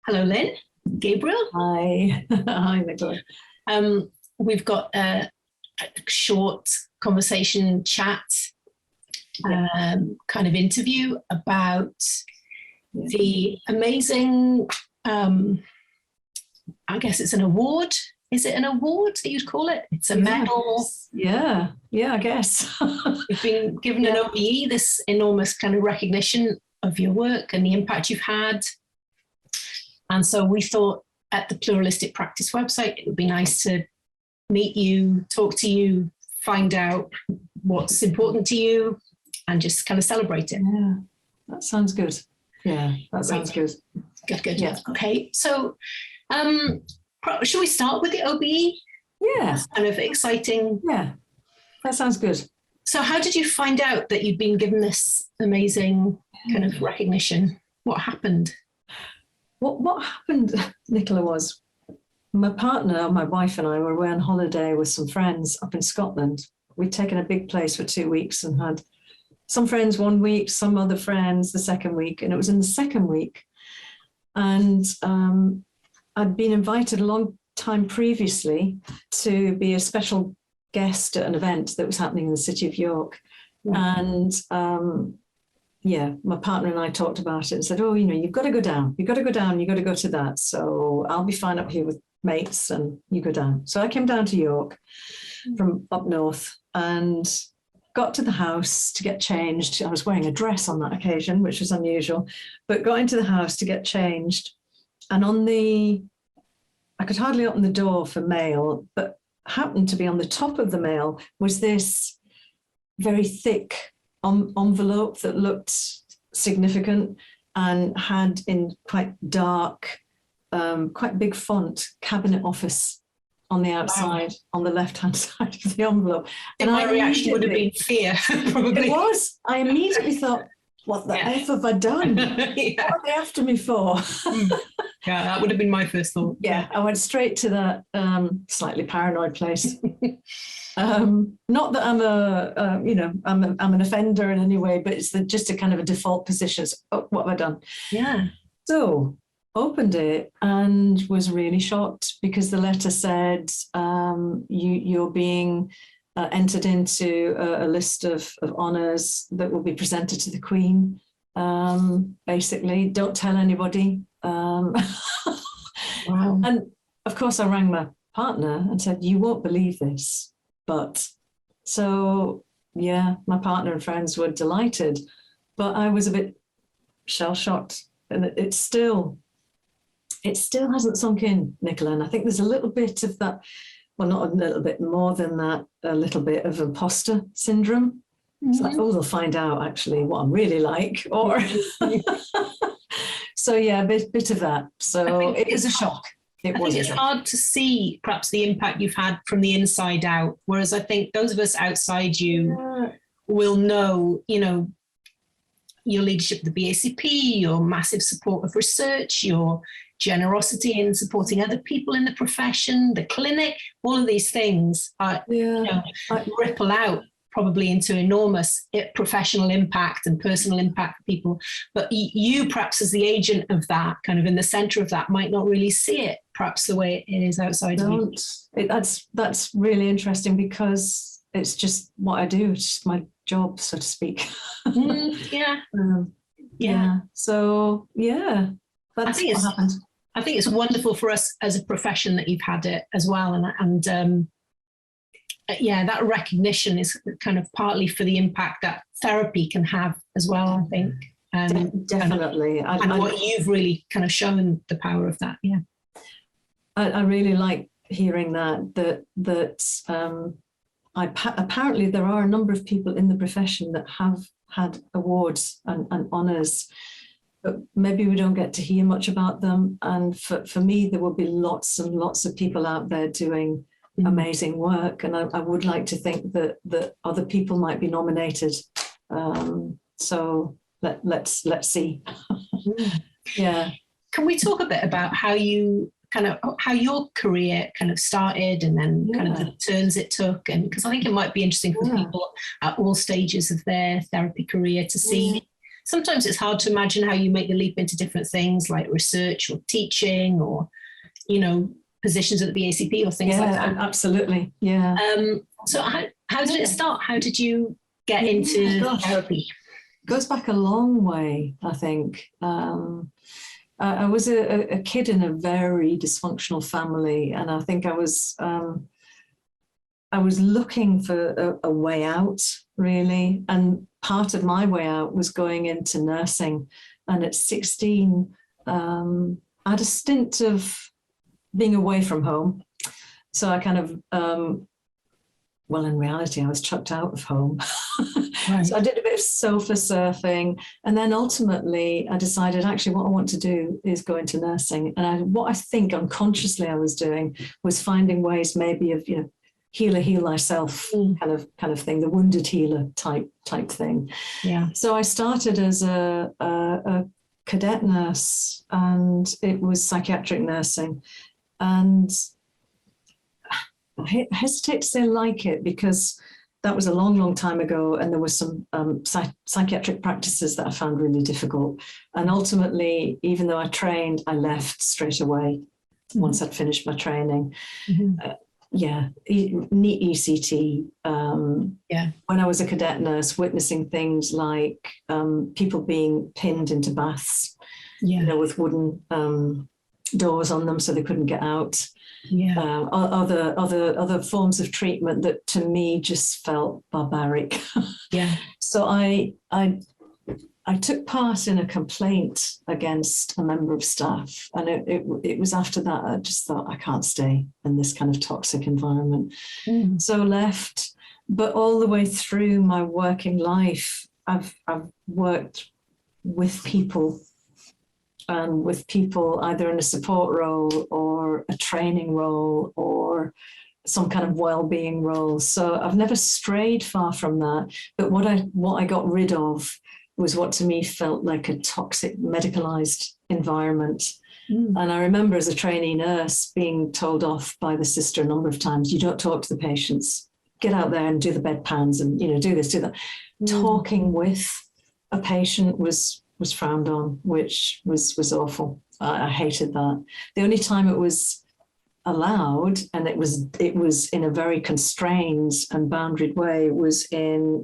Hello, Lynne Gabriel. Hi. Hi, Nicola. We've got a short conversation chat, kind of interview about the amazing, I guess it's an award. Is it an award that you'd call it? It's a medal. Yeah, I guess. You've been given an OBE, this enormous kind of recognition of your work and the impact you've had. And so we thought at the Pluralistic Practice website, it would be nice to meet you, talk to you, find out what's important to you, and just kind of celebrate it. Yeah, that sounds good. Yeah, that sounds good. Good. Yeah. Okay, so should we start with the OBE? Yeah. That's kind of exciting. Yeah, that sounds good. So how did you find out that you'd been given this amazing kind of recognition? What happened? What happened, Nicola, was my partner, my wife and I were away on holiday with some friends up in Scotland. We'd taken a big place for 2 weeks and had some friends 1 week, some other friends the second week. And it was in the second week. And I'd been invited a long time previously to be a special guest at an event that was happening in the city of York. And my partner and I talked about it and said, oh, you've got to go down. You've got to go down. You've got to go to that. So I'll be fine up here with mates and you go down. So I came down to York from up north and got to the house to get changed. I was wearing a dress on that occasion, which was unusual, but got into the house to get changed. And I could hardly open the door for mail, but happened to be on the top of the mail was this very thick envelope that looked significant and had in quite dark, quite big font, Cabinet Office on the outside, on the left-hand side of the envelope. And my reaction would have been fear, probably. It was. I immediately thought, what the F have I done? What are they after me for? Yeah, that would have been my first thought. Yeah, I went straight to that slightly paranoid place. Not that I'm an offender in any way, but it's just a kind of a default position. So, oh, what have I done? Yeah. So opened it and was really shocked because the letter said you're being entered into a list of honours that will be presented to the Queen. Basically, don't tell anybody. Wow. And of course, I rang my partner and said, you won't believe this. But so, yeah, my partner and friends were delighted, but I was a bit shell-shocked. And it still hasn't sunk in, Nicola. And I think there's a little bit of that, well, not a little bit, more than that, a little bit of imposter syndrome. It's like, oh, they'll find out actually what I'm really like. Or so, yeah, a bit of that. So it was a shock. I think it's hard to see perhaps the impact you've had from the inside out, whereas I think those of us outside you will know, your leadership of the BACP, your massive support of research, your generosity in supporting other people in the profession, the clinic, all of these things ripple out probably into enormous professional impact and personal impact for people. But you perhaps as the agent of that, kind of in the center of that, might not really see it perhaps the way it is outside of you. That's really interesting because it's just what I do. It's just my job, so to speak. Yeah. So, yeah, that's what happened. I think it's wonderful for us as a profession that you've had it as well. And that recognition is kind of partly for the impact that therapy can have as well, I think. Definitely. And what you've really kind of shown the power of that, yeah. I really like hearing that apparently there are a number of people in the profession that have had awards and honours, but maybe we don't get to hear much about them. And for me, there will be lots and lots of people out there doing amazing work. And I would like to think that other people might be nominated. So let's see. Yeah. Can we talk a bit about how your career kind of started and then kind of the turns it took? And because I think it might be interesting for people at all stages of their therapy career to see sometimes it's hard to imagine how you make the leap into different things like research or teaching or, you know, positions at the BACP or things like that. Absolutely. Yeah. So how did it start? How did you get into therapy? It goes back a long way, I think. I was a kid in a very dysfunctional family, and I think I was looking for a way out, really. And part of my way out was going into nursing. And at 16, I had a stint of being away from home. So I kind of, well, in reality, I was chucked out of home. Right. So I did a bit of sofa surfing. And then ultimately, I decided actually what I want to do is go into nursing. And what I think unconsciously I was doing was finding ways maybe of, you know, heal thyself kind of thing, the wounded healer type thing. Yeah. So I started as a cadet nurse, and it was psychiatric nursing. And I hesitate to say like it because that was a long, long time ago, and there were some psychiatric practices that I found really difficult. And ultimately, even though I trained, I left straight away once I'd finished my training. Neat ECT. When I was a cadet nurse, witnessing things like people being pinned into baths, you know, with wooden doors on them so they couldn't get out. Other forms of treatment that to me just felt barbaric. So I took part in a complaint against a member of staff, and it was after that I just thought I can't stay in this kind of toxic environment. So left, but all the way through my working life, I've worked with people. With people either in a support role or a training role or some kind of well-being role. So I've never strayed far from that. But what I got rid of was what to me felt like a toxic medicalized environment. And I remember as a trainee nurse being told off by the sister a number of times, you don't talk to the patients, get out there and do the bedpans and, you know, do this, do that. Talking with a patient was frowned on, which was awful. I hated that. The only time it was allowed, and it was in a very constrained and boundaried way, was in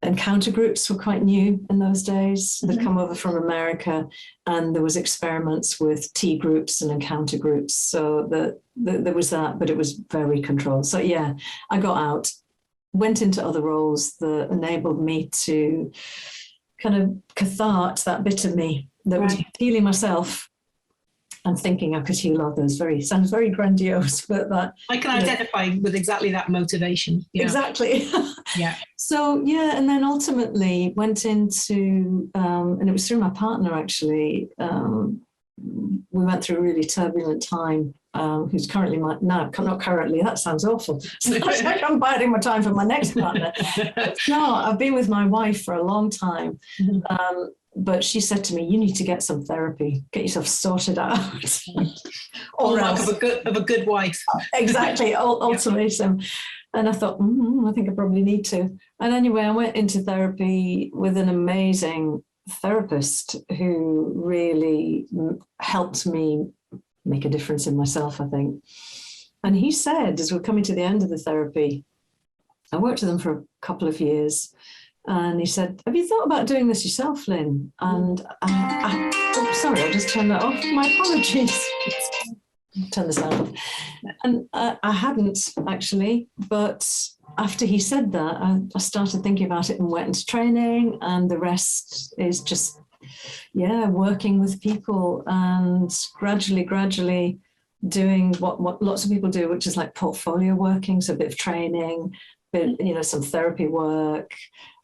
encounter groups were quite new in those days. They'd come over from America, and there was experiments with tea groups and encounter groups. So there was that, but it was very controlled. So yeah, I got out, went into other roles that enabled me to kind of cathartic that bit of me that was healing myself and thinking I could heal others. Sounds very grandiose, but that I can identify with exactly that motivation. Exactly. So and then ultimately went into and it was through my partner actually. We went through a really turbulent time. Who's currently not currently, that sounds awful. So it's like I'm biding my time for my next partner. No, I've been with my wife for a long time. But she said to me, you need to get some therapy, get yourself sorted out. Or else of a good wife. Exactly, ultimatum. And I thought, I think I probably need to. And anyway, I went into therapy with an amazing therapist who really helped me make a difference in myself, I think. And he said, as we're coming to the end of the therapy, I worked with him for a couple of years, and he said, have you thought about doing this yourself, Lynn? And sorry, I just turned that off. My apologies. Turn the sound off. And I hadn't actually, but after he said that, I started thinking about it and went into training, and the rest is just working with people and gradually doing what lots of people do, which is like portfolio working, so a bit of training, some therapy work,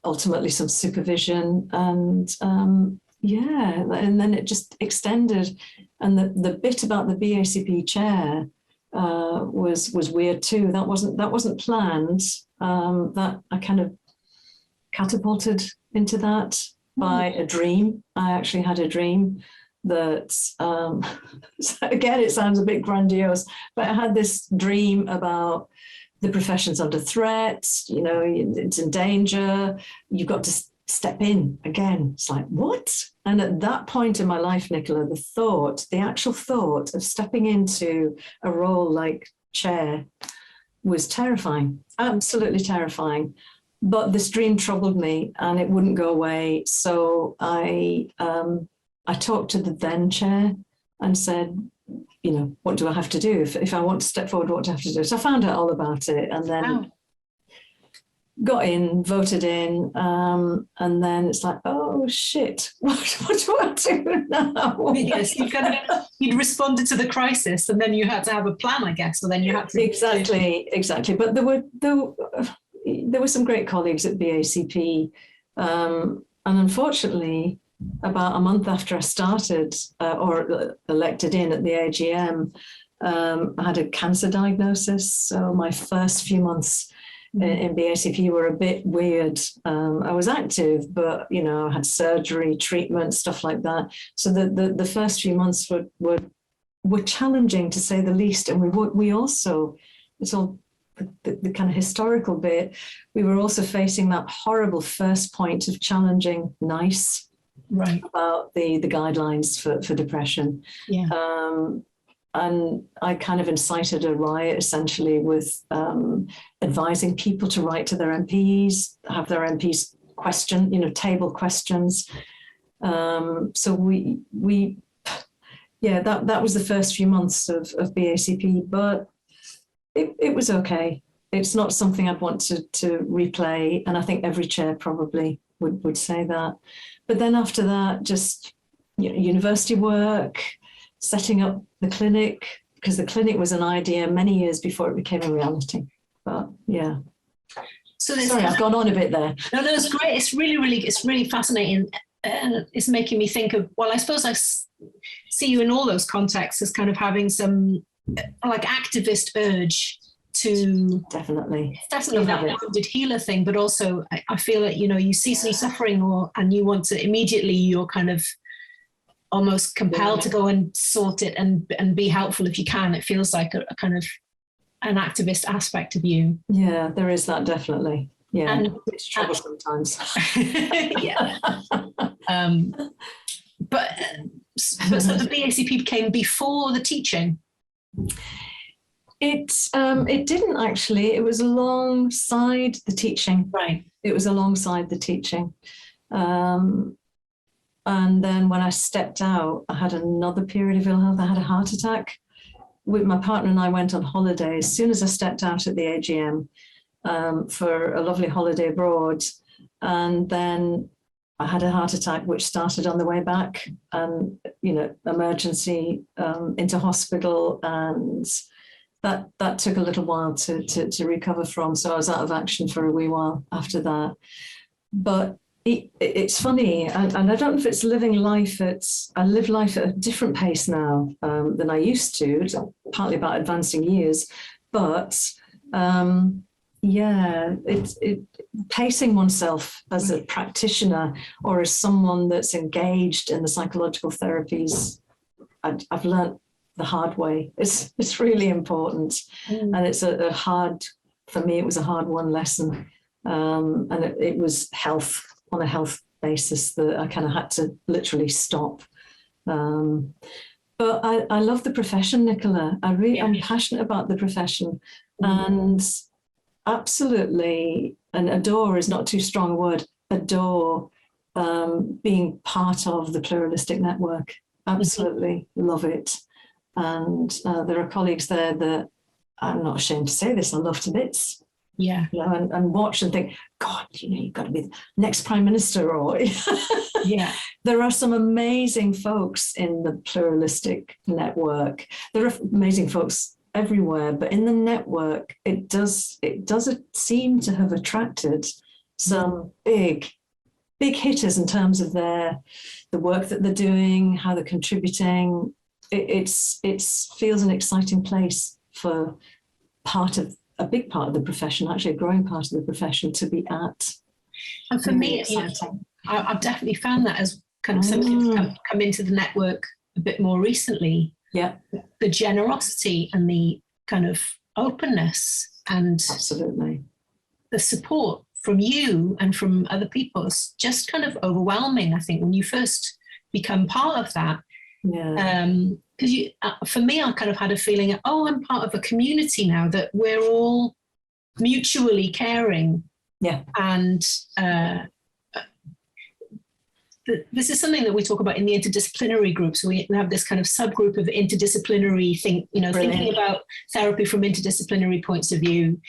ultimately some supervision, and then it just extended. And the bit about the BACP chair was weird too. That wasn't planned. That I kind of catapulted into that by a dream. I actually had a dream that, again, it sounds a bit grandiose, but I had this dream about the profession's under threat, it's in danger. You've got to step in again. It's like, what? And at that point in my life, Nicola, the actual thought of stepping into a role like chair was terrifying, absolutely terrifying. But this dream troubled me and it wouldn't go away. So I talked to the then chair and said, you know, what do I have to do? If I want to step forward, what do I have to do? So I found out all about it and then got in, voted in, and then it's like, oh shit, what do I do now? Yes, you'd responded to the crisis and then you had to have a plan, I guess. So then you had to exactly. But there were some great colleagues at BACP, and unfortunately, about a month after I started or elected in at the AGM, I had a cancer diagnosis. So my first few months in BACP were a bit weird. I was active, but you know, I had surgery, treatment, stuff like that. So the first few months were challenging, to say the least. And we also, it's all the kind of historical bit, we were also facing that horrible first point of challenging NICE about the guidelines for depression. Yeah. And I kind of incited a riot essentially with advising people to write to their MPs, have their MPs question, you know, table questions. So that was the first few months of BACP, but it was okay. It's not something I'd want to replay. And I think every chair probably would say that. But then after that, just university work, setting up the clinic, because the clinic was an idea many years before it became a reality. But yeah. So sorry, I've gone on a bit there. No, it's great. It's really fascinating. It's making me think of, well, I suppose I see you in all those contexts as kind of having some like activist urge to definitely that wounded healer thing, but also I feel that, you know, you see some suffering and you want to immediately, you're kind of almost compelled to go and sort it and be helpful if you can. It feels like a kind of an activist aspect of you. Yeah, there is that, definitely. Yeah, and it's trouble sometimes. Yeah. But so the BACP came before the teaching. It didn't actually. It was alongside the teaching. Right. It was alongside the teaching. And then when I stepped out, I had another period of ill health. I had a heart attack. With my partner and I went on holiday. As soon as I stepped out at the AGM for a lovely holiday abroad, and then I had a heart attack, which started on the way back, and you know, emergency into hospital, and that took a little while to recover from. So I was out of action for a wee while after that. But it's funny, and I don't know if it's living life I live life at a different pace now than I used to. It's partly about advancing years, but pacing oneself as a practitioner or as someone that's engaged in the psychological therapies, I've learned the hard way. It's really important, and it's for me it was a hard won lesson, and it was health. On a health basis that I kind of had to literally stop. But I love the profession, Nicola. I'm passionate about the profession, and absolutely, and adore is not too strong a word, adore being part of the Pluralistic Network. Absolutely love it. And there are colleagues there that, I'm not ashamed to say this, I love to bits. Yeah. You know, and watch and think, God, you know, you've got to be the next prime minister, or yeah. There are some amazing folks in the Pluralistic Network. There are amazing folks everywhere, but in the network, it does seem to have attracted some big hitters in terms of the work that they're doing, how they're contributing. It feels an exciting place for a big part of the profession, actually a growing part of the profession, to be at. And for me, I've definitely found that as kind of something that's come into the network a bit more recently. Yeah. The generosity and the kind of openness and absolutely the support from you and from other people is just kind of overwhelming, I think, when you first become part of that. Yeah. Because for me, I kind of had a feeling, oh, I'm part of a community now, that we're all mutually caring. Yeah. And this is something that we talk about in the interdisciplinary groups. We have this kind of subgroup of interdisciplinary thinking about therapy from interdisciplinary points of view,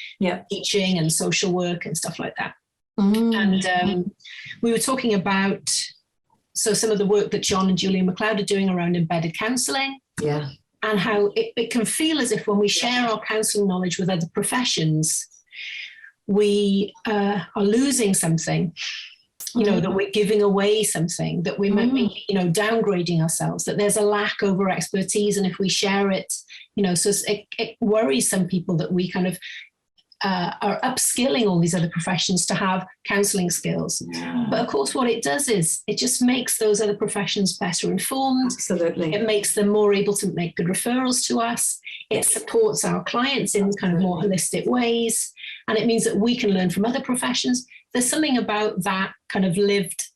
teaching and social work and stuff like that. And we were talking about some of the work that John and Julia McLeod are doing around embedded counselling. Yeah. And how it can feel as if when we share our counselling knowledge with other professions, we are losing something. That we're giving away something, that we might be, downgrading ourselves, that there's a lack over expertise. And if we share it, so it worries some people that we kind of are upskilling all these other professions to have counselling skills. Yeah. But of course, what it does is it just makes those other professions better informed. Absolutely. It makes them more able to make good referrals to us. It supports our clients in kind of more holistic ways. And it means that we can learn from other professions. There's something about that kind of lived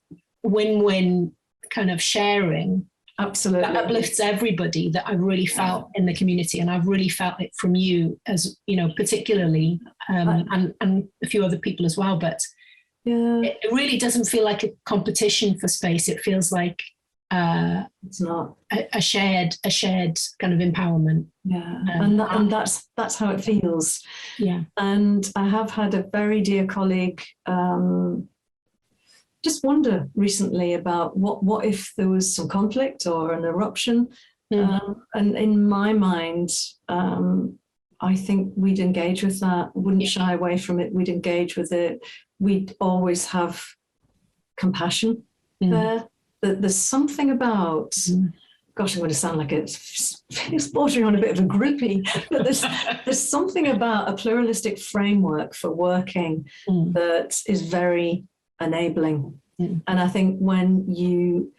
win-win kind of sharing. Absolutely. That uplifts everybody, that I've really felt in the community, and I've really felt it from you as, particularly, and a few other people as well. But it really doesn't feel like a competition for space. It feels like it's not a shared kind of empowerment. Yeah, and that's how it feels. Yeah. And I have had a very dear colleague just wonder recently about what if there was some conflict or an eruption. And in my mind, I think we'd engage with that, wouldn't shy away from it, we'd engage with it. We'd always have compassion there. There's something about, gosh, I'm going to sound like it's bordering on a bit of a groupie, but there's something about a pluralistic framework for working that is very enabling. And I think when you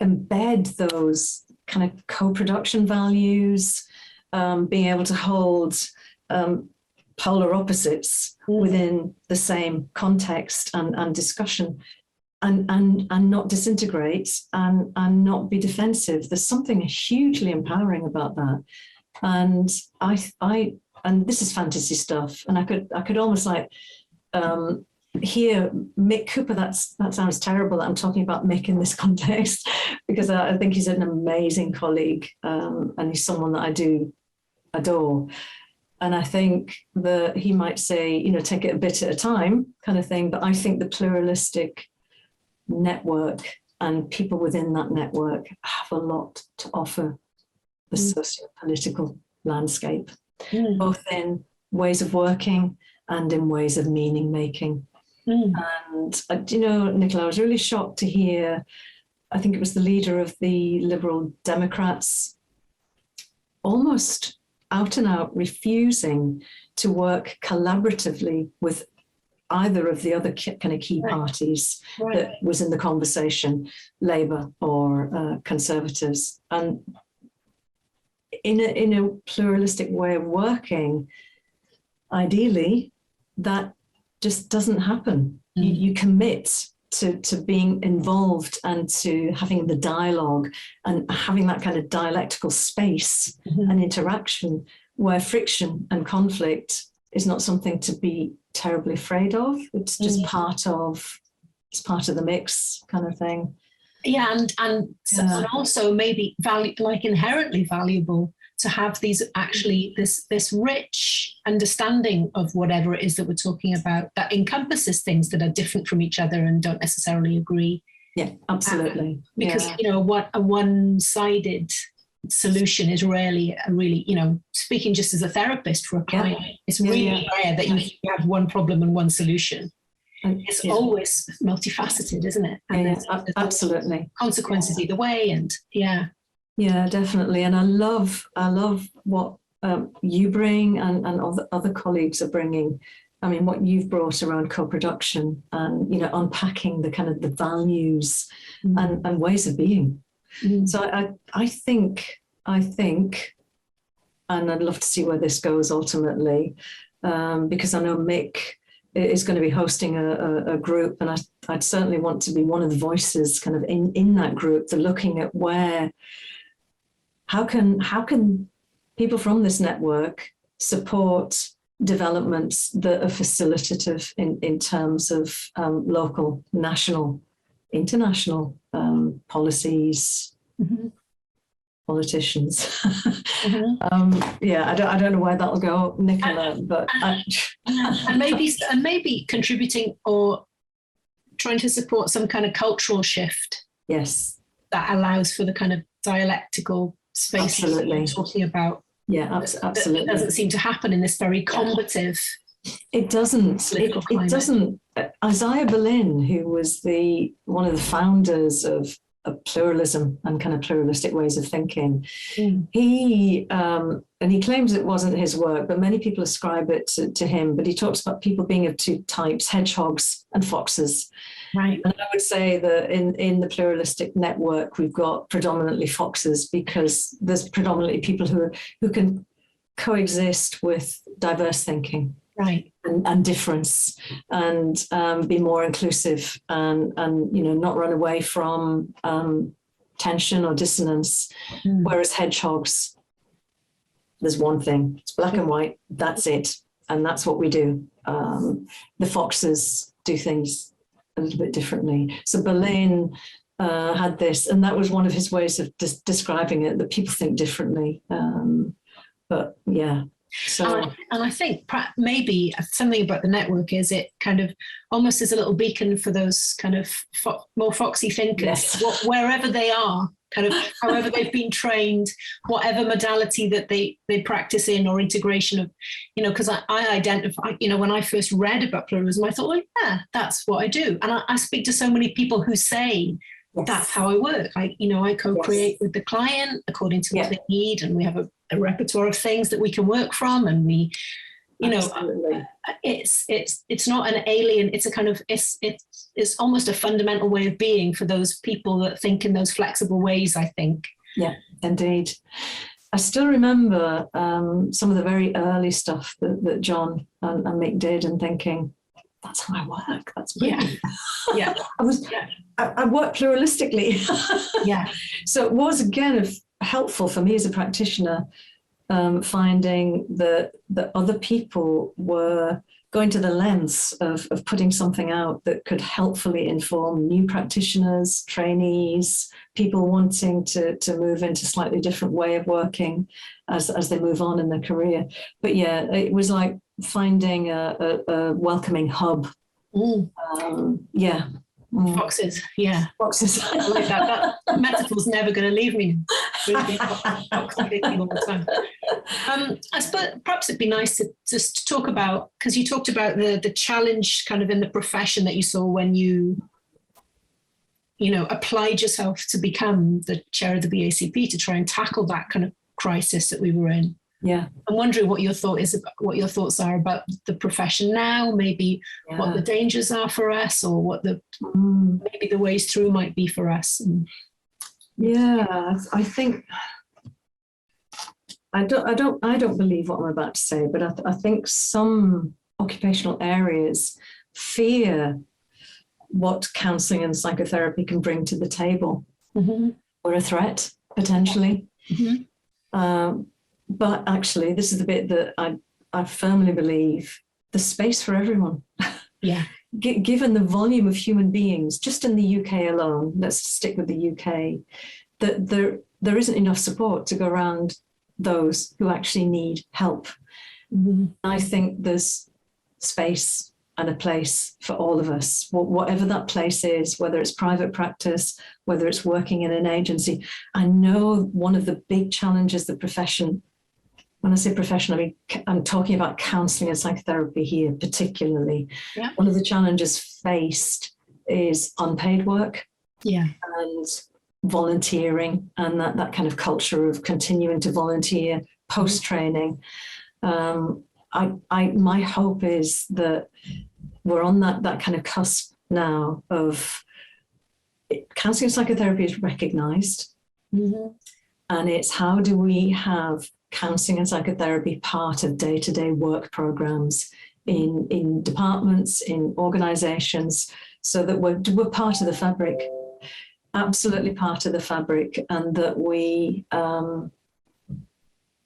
embed those kind of co-production values, being able to hold polar opposites within the same context and discussion, and not disintegrate and not be defensive. There's something hugely empowering about that. And I and this is fantasy stuff. And I could almost like hear Mick Cooper. That sounds terrible that I'm talking about Mick in this context, because I think he's an amazing colleague, and he's someone that I do adore. And I think that he might say, take it a bit at a time kind of thing. But I think the pluralistic network and people within that network have a lot to offer the socio-political landscape, both in ways of working and in ways of meaning making. And Nicola, I was really shocked to hear, I think it was the leader of the Liberal Democrats, almost out and out refusing to work collaboratively with either of the other kind of key parties that was in the conversation, Labour or Conservatives. And in a pluralistic way of working, ideally, that just doesn't happen. You commit to being involved and to having the dialogue and having that kind of dialectical space and interaction where friction and conflict is not something to be terribly afraid of. It's just part of the mix kind of thing. Yeah, and also maybe inherently valuable to have these this rich understanding of whatever it is that we're talking about that encompasses things that are different from each other and don't necessarily agree. Yeah, absolutely. Because what a one-sided solution is rarely a really, speaking just as a therapist for a client, it's really rare that you have one problem and one solution. And it's always multifaceted, isn't it? And there's absolutely consequences either way. And yeah, definitely. And I love what you bring and other colleagues are bringing. I mean, what you've brought around co-production and unpacking the kind of the values and ways of being. So I think, and I'd love to see where this goes ultimately, because I know Mick is going to be hosting a group, and I'd certainly want to be one of the voices kind of in that group. They're looking at how can people from this network support developments that are facilitative in terms of local, national, international policies, politicians. Yeah, I don't know where that'll go, Nicola, but and maybe contributing or trying to support some kind of cultural shift. Yes, that allows for the kind of dialectical spaces that you're talking about. Yeah, absolutely. It doesn't seem to happen in this very combative. It doesn't. It doesn't. Isaiah Berlin, who was one of the founders of pluralism and kind of pluralistic ways of thinking, he claims it wasn't his work, but many people ascribe it to him. But he talks about people being of two types: hedgehogs and foxes. Right. And I would say that in the pluralistic network, we've got predominantly foxes, because there's predominantly people who can coexist with diverse thinking, right, and difference, and be more inclusive, and not run away from tension or dissonance. Whereas hedgehogs, there's one thing: it's black and white. That's it, and that's what we do. The foxes do things a little bit differently. So Berlin had this, and that was one of his ways of describing it, that people think differently. But yeah. So, and I think maybe something about the network is it kind of almost is a little beacon for those kind of more foxy thinkers, yes. Wherever they are, kind of however they've been trained, whatever modality that they practice in, or integration of, because I identify, when I first read about pluralism, I thought, well, yeah, that's what I do. And I speak to so many people who say, yes, that's how I work. I co-create, yes, with the client according to what they need, and we have a repertoire of things that we can work from, and we, it's not an alien. It's a kind of it's almost a fundamental way of being for those people that think in those flexible ways, I think. Yeah, indeed. I still remember some of the very early stuff that John and Mick did, and thinking, that's how I work. That's brilliant. Yeah. I work pluralistically. Yeah. So it was, again, helpful for me as a practitioner, finding that other people were going to the lengths of putting something out that could helpfully inform new practitioners, trainees, people wanting to move into a slightly different way of working as they move on in their career. But yeah, it was like finding a welcoming hub. Yeah. Foxes, yeah. Foxes. I like that. That metaphor's never going to leave me. Foxy thinking all the time. I suppose perhaps it'd be nice to just talk about, because you talked about the challenge kind of in the profession that you saw when you applied yourself to become the chair of the BACP, to try and tackle that kind of crisis that we were in. Yeah, I'm wondering what your thoughts are about the profession now, maybe what the dangers are for us, or what maybe the ways through might be for us. Yeah, I think I don't believe what I'm about to say, but I think some occupational areas fear what counselling and psychotherapy can bring to the table, or a threat potentially. But actually, this is the bit that I firmly believe: there's space for everyone. Yeah. Given the volume of human beings, just in the UK alone, let's stick with the UK, that there isn't enough support to go around those who actually need help. I think there's space and a place for all of us, whatever that place is, whether it's private practice, whether it's working in an agency. I know one of the big challenges the profession, when I say profession, I'm talking about counselling and psychotherapy here particularly. Yeah. One of the challenges faced is unpaid work, and volunteering, and that kind of culture of continuing to volunteer post-training. My hope is that we're on that kind of cusp now of counselling and psychotherapy is recognised, and it's how do we have counselling and psychotherapy part of day-to-day work programs in departments, in organisations, so that we're part of the fabric, absolutely part of the fabric, and that we're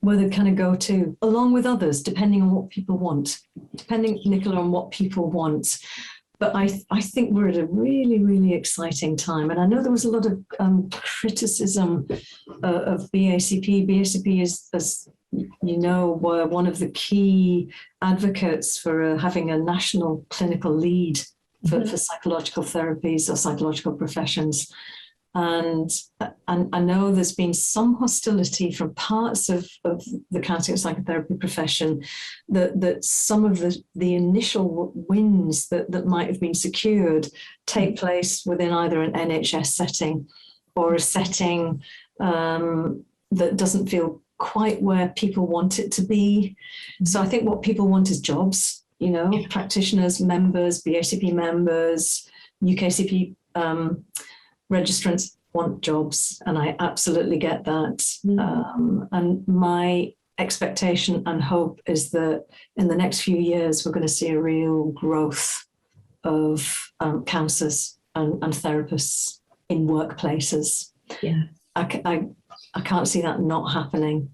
the kind of go-to, along with others, depending on what people want, depending, Nicola, on what people want. But I think we're at a really, really exciting time. And I know there was a lot of criticism of BACP. BACP is, as you know, were one of the key advocates for having a national clinical lead for psychological therapies or psychological professions. And I know there's been some hostility from parts of the counselling and psychotherapy profession that some of the initial wins that might have been secured take place within either an NHS setting or a setting that doesn't feel quite where people want it to be. So I think what people want is jobs, you know, practitioners, members, BACP members, UKCP registrants want jobs, and I absolutely get that. And my expectation and hope is that in the next few years, we're going to see a real growth of counsellors and therapists in workplaces. Yeah, I can't see that not happening.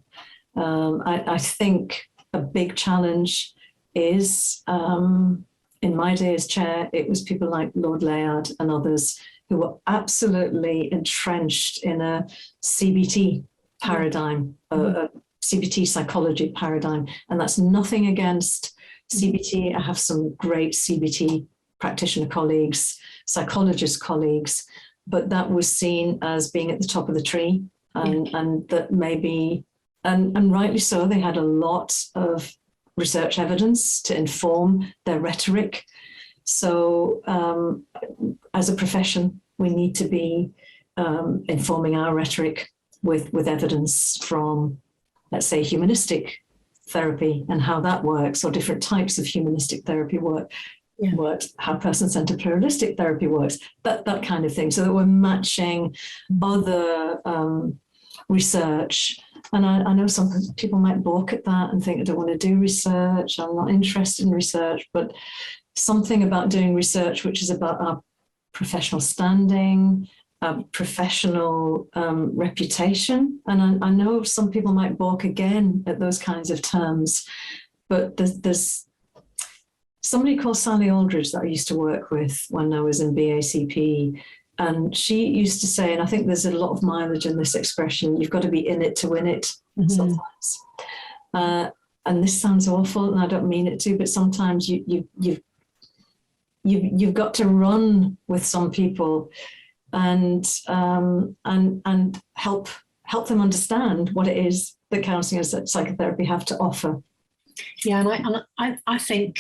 I think a big challenge is, in my day as chair, it was people like Lord Layard and others who were absolutely entrenched in a CBT paradigm, a CBT psychology paradigm. And that's nothing against CBT. I have some great CBT practitioner colleagues, psychologist colleagues, but that was seen as being at the top of the tree, and that maybe, and rightly so, they had a lot of research evidence to inform their rhetoric. So as a profession, we need to be informing our rhetoric with evidence from, let's say, humanistic therapy and how that works, or different types of humanistic therapy works, how person-centered pluralistic therapy works, that kind of thing, so that we're matching other research. And I know some people might balk at that and think, I don't want to do research, I'm not interested in research, but something about doing research which is about our professional standing, our professional reputation. And I know some people might balk again at those kinds of terms, but there's somebody called Sally Aldridge that I used to work with when I was in BACP, and she used to say, and I think there's a lot of mileage in this expression, you've got to be in it to win it sometimes. And this sounds awful, and I don't mean it to, but sometimes you've got to run with some people and help them understand what it is that counselling and psychotherapy have to offer. Yeah, and I think,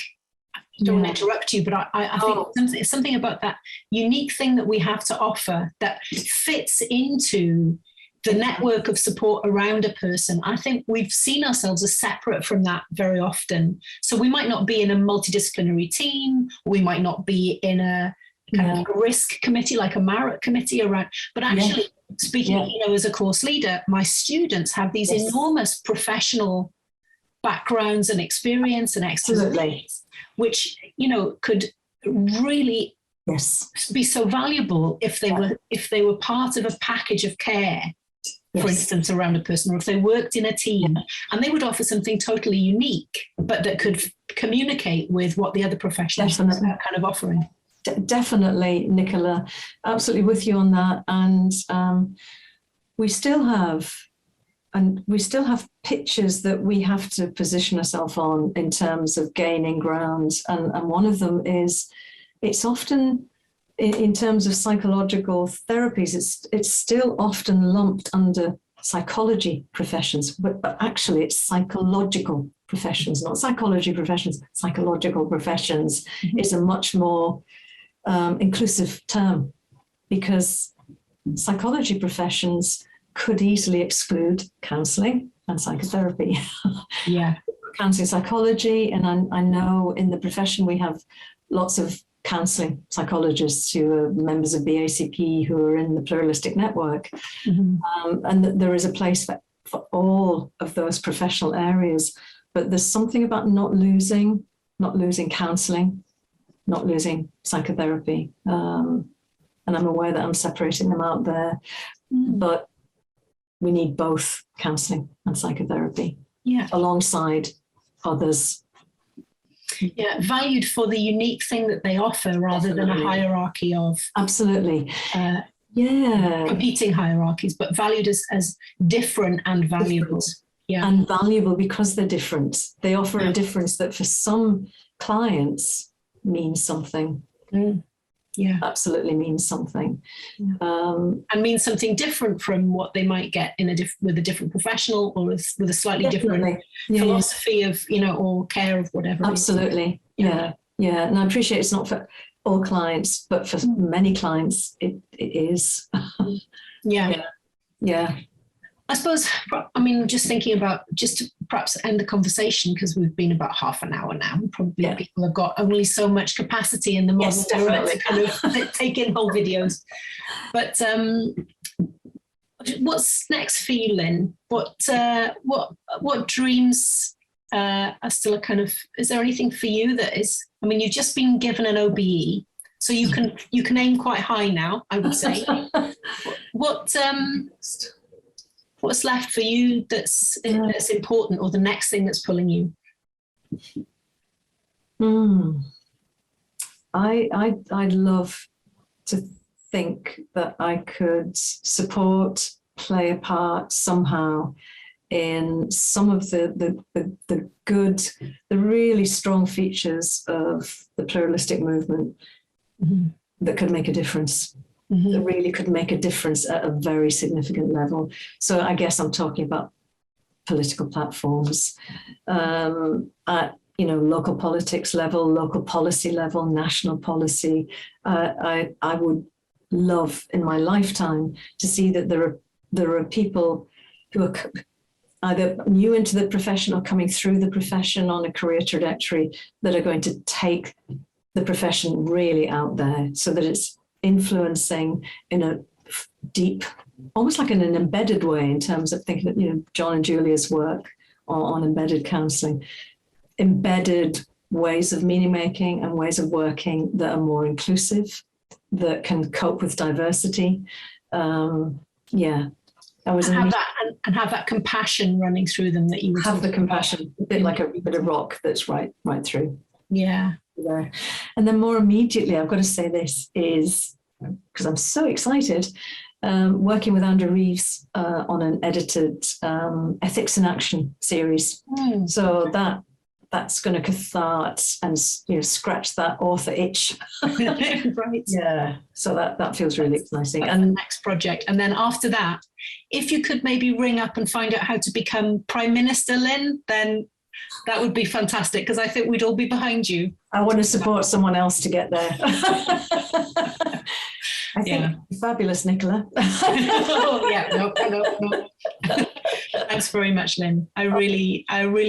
I don't want to interrupt you, but I think it's something about that unique thing that we have to offer that fits into the network of support around a person. I think we've seen ourselves as separate from that very often. So we might not be in a multidisciplinary team, we might not be in a kind of a risk committee, like a merit committee around, but actually speaking, you know, as a course leader, my students have these enormous professional backgrounds and experience and expertise, which, you know, could really be so valuable if they were part of a package of care, for instance, around a person, or if they worked in a team, and they would offer something totally unique, but that could communicate with what the other professionals are kind of offering. Definitely, Nicola, absolutely with you on that. And we still have pitches that we have to position ourselves on in terms of gaining ground. And one of them is, it's often, in terms of psychological therapies, it's still often lumped under psychology professions, but actually it's psychological professions, not psychology professions. Psychological professions is a much more inclusive term, because psychology professions could easily exclude counselling and psychotherapy. Counselling psychology, and I know in the profession we have lots of counselling psychologists who are members of BACP who are in the Pluralistic network, and there is a place for all of those professional areas. But there's something about not losing not losing counselling, not losing psychotherapy. And I'm aware that I'm separating them out there, but we need both counselling and psychotherapy alongside others. Yeah, valued for the unique thing that they offer rather than a hierarchy of absolutely competing hierarchies, but valued as different and valuable. Yeah. And valuable because they're different. They offer a difference that for some clients means something. Yeah, absolutely means something, and means something different from what they might get in with a different professional or with a slightly different philosophy of, you know, or care of whatever. Absolutely, yeah. And I appreciate it's not for all clients, but for many clients, it is. Yeah. I suppose, I mean, just thinking about, just to perhaps end the conversation, because we've been about half an hour now, and probably people have got only so much capacity in the modern era to kind of take in whole videos. But what's next for you, Lynne? What dreams are still a kind of, is there anything for you that is, I mean, you've just been given an OBE, so you can aim quite high now, I would say. What's left for you that's important, or the next thing that's pulling you? I'd love to think that I could support, play a part somehow in some of the good, the really strong features of the pluralistic movement that could make a difference. That really could make a difference at a very significant level. So I guess I'm talking about political platforms at, you know, local politics level, local policy level, national policy. I would love in my lifetime to see that there are people who are either new into the profession or coming through the profession on a career trajectory that are going to take the profession really out there, so that it's influencing in a deep, almost like in an embedded way, in terms of thinking of, you know, John and Julia's work on embedded counselling, embedded ways of meaning making and ways of working that are more inclusive, that can cope with diversity. Have that compassion running through them, that you would have the compassion, a bit like a bit of rock that's right through. Yeah. There. And then more immediately, I've got to say this is, because I'm so excited, working with Andrew Reeves on an edited Ethics in Action series. So that's going to cathartic and, you know, scratch that author itch. Right. Yeah. So that feels really exciting. And the next project. And then after that, if you could maybe ring up and find out how to become Prime Minister, Lynne, then that would be fantastic, because I think we'd all be behind you. I want to support someone else to get there. I think fabulous, Nicola. No. Thanks very much, Lynne. I really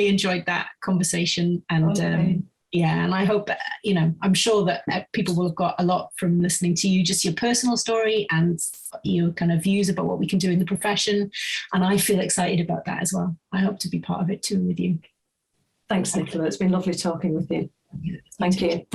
enjoyed that conversation, and and I hope, you know, I'm sure that people will have got a lot from listening to you, just your personal story and your kind of views about what we can do in the profession. And I feel excited about that as well. I hope to be part of it too with you. Thanks, Nicola. It's been lovely talking with you. Thank you.